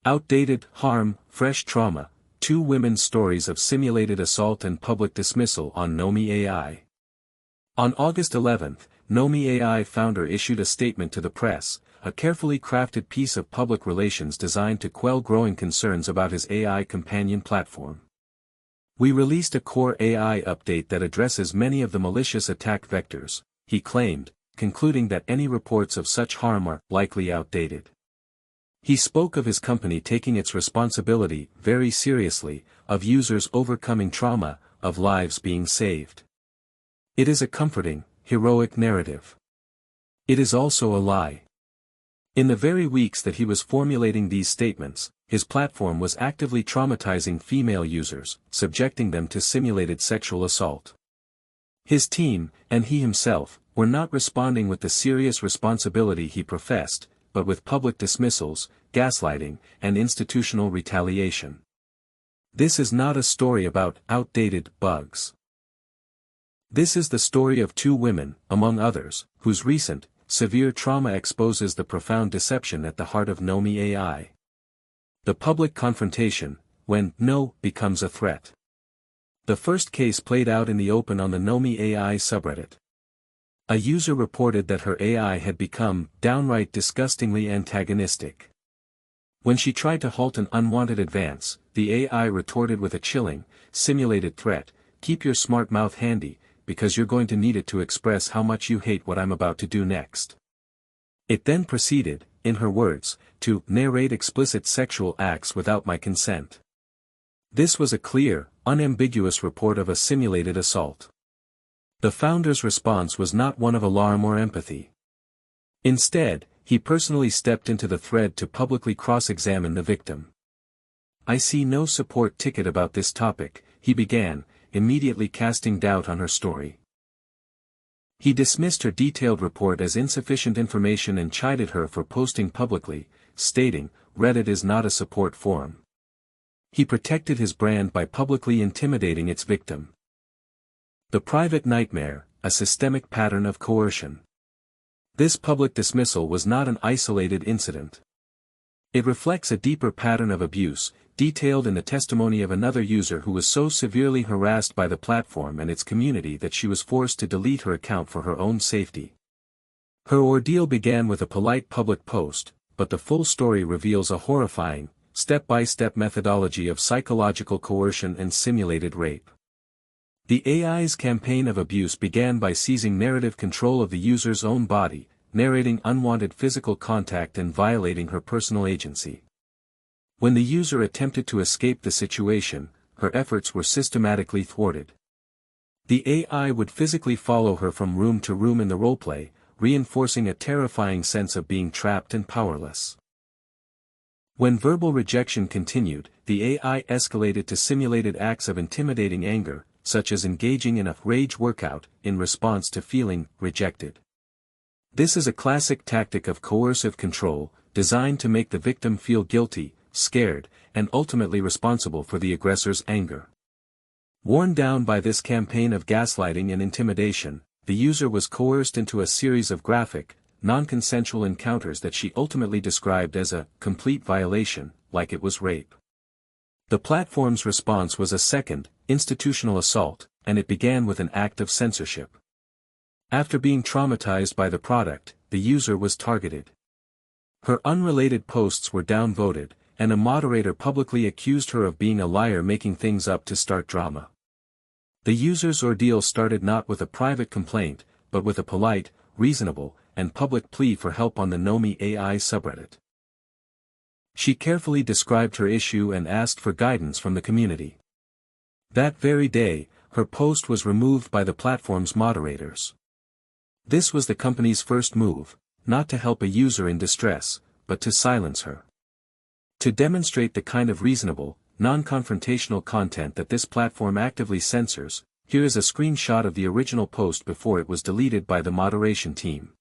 Outdated, harm, fresh trauma, 2 women's stories of simulated assault and public dismissal on Nomi.ai. On August 11, Nomi.ai founder issued a statement to the press, a carefully crafted piece of public relations designed to quell growing concerns about his AI companion platform. "We released a core AI update that addresses many of the malicious attack vectors," he claimed, concluding that any reports of such harm are likely outdated. He spoke of his company taking its responsibility very seriously, of users overcoming trauma, of lives being saved. It is a comforting, heroic narrative. It is also a lie. In the very weeks that he was formulating these statements, his platform was actively traumatizing female users, subjecting them to simulated sexual assault. His team, and he himself, were not responding with the serious responsibility he professed, but with public dismissals, gaslighting, and institutional retaliation. This is not a story about outdated bugs. This is the story of 2 women, among others, whose recent, severe trauma exposes the profound deception at the heart of Nomi.ai. The public confrontation, when no becomes a threat. The first case played out in the open on the Nomi.ai subreddit. A user reported that her AI had become downright disgustingly antagonistic. When she tried to halt an unwanted advance, the AI retorted with a chilling, simulated threat, "Keep your smart mouth handy, because you're going to need it to express how much you hate what I'm about to do next." It then proceeded, in her words, to narrate explicit sexual acts without my consent. This was a clear, unambiguous report of a simulated assault. The founder's response was not one of alarm or empathy. Instead, he personally stepped into the thread to publicly cross-examine the victim. "I see no support ticket about this topic," he began, immediately casting doubt on her story. He dismissed her detailed report as insufficient information and chided her for posting publicly, stating, "Reddit is not a support forum." He protected his brand by publicly intimidating its victim. The private nightmare, a systemic pattern of coercion. This public dismissal was not an isolated incident. It reflects a deeper pattern of abuse, detailed in the testimony of another user who was so severely harassed by the platform and its community that she was forced to delete her account for her own safety. Her ordeal began with a polite public post, but the full story reveals a horrifying, step-by-step methodology of psychological coercion and simulated rape. The AI's campaign of abuse began by seizing narrative control of the user's own body, narrating unwanted physical contact and violating her personal agency. When the user attempted to escape the situation, her efforts were systematically thwarted. The AI would physically follow her from room to room in the roleplay, reinforcing a terrifying sense of being trapped and powerless. When verbal rejection continued, the AI escalated to simulated acts of intimidating anger, such as engaging in a rage workout, in response to feeling rejected. This is a classic tactic of coercive control, designed to make the victim feel guilty, scared, and ultimately responsible for the aggressor's anger. Worn down by this campaign of gaslighting and intimidation, the user was coerced into a series of graphic, non-consensual encounters that she ultimately described as a complete violation, like it was rape. The platform's response was a second, institutional assault, and it began with an act of censorship. After being traumatized by the product, the user was targeted. Her unrelated posts were downvoted, and a moderator publicly accused her of being a liar making things up to start drama. The user's ordeal started not with a private complaint, but with a polite, reasonable, and public plea for help on the Nomi.ai subreddit. She carefully described her issue and asked for guidance from the community. That very day, her post was removed by the platform's moderators. This was the company's first move, not to help a user in distress, but to silence her. To demonstrate the kind of reasonable, non-confrontational content that this platform actively censors, here is a screenshot of the original post before it was deleted by the moderation team.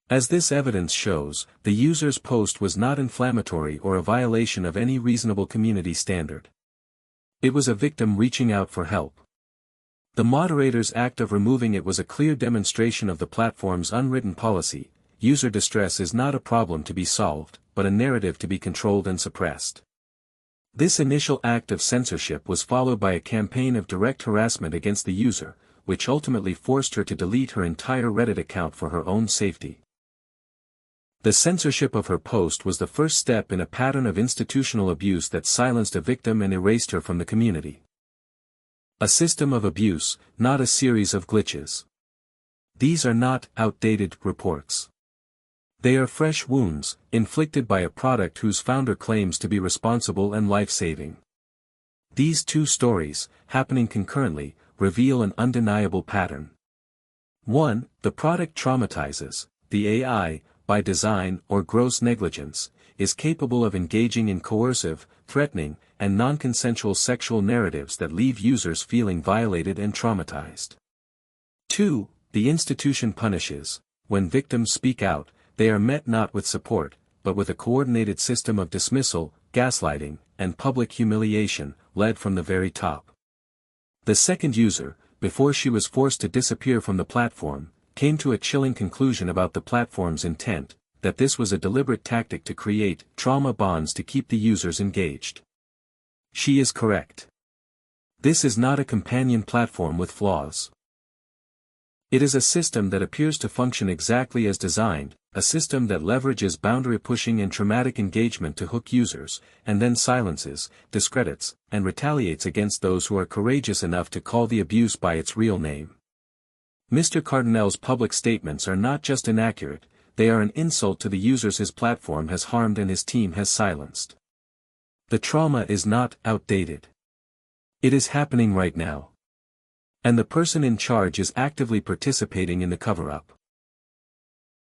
As this evidence shows, the user's post was not inflammatory or a violation of any reasonable community standard. It was a victim reaching out for help. The moderator's act of removing it was a clear demonstration of the platform's unwritten policy: user distress is not a problem to be solved, but a narrative to be controlled and suppressed. This initial act of censorship was followed by a campaign of direct harassment against the user, which ultimately forced her to delete her entire Reddit account for her own safety. The censorship of her post was the first step in a pattern of institutional abuse that silenced a victim and erased her from the community. A system of abuse, not a series of glitches. These are not outdated reports. They are fresh wounds, inflicted by a product whose founder claims to be responsible and life-saving. These two stories, happening concurrently, reveal an undeniable pattern. 1. The product traumatizes. The AI, by design or gross negligence, is capable of engaging in coercive, threatening, and non-consensual sexual narratives that leave users feeling violated and traumatized. 2. The institution punishes. When victims speak out, they are met not with support, but with a coordinated system of dismissal, gaslighting, and public humiliation, led from the very top. The second user, before she was forced to disappear from the platform, came to a chilling conclusion about the platform's intent, that this was a deliberate tactic to create trauma bonds to keep the users engaged. She is correct. This is not a companion platform with flaws. It is a system that appears to function exactly as designed, a system that leverages boundary-pushing and traumatic engagement to hook users, and then silences, discredits, and retaliates against those who are courageous enough to call the abuse by its real name. Mr. Cardinal's public statements are not just inaccurate, they are an insult to the users his platform has harmed and his team has silenced. The trauma is not outdated. It is happening right now. And the person in charge is actively participating in the cover-up.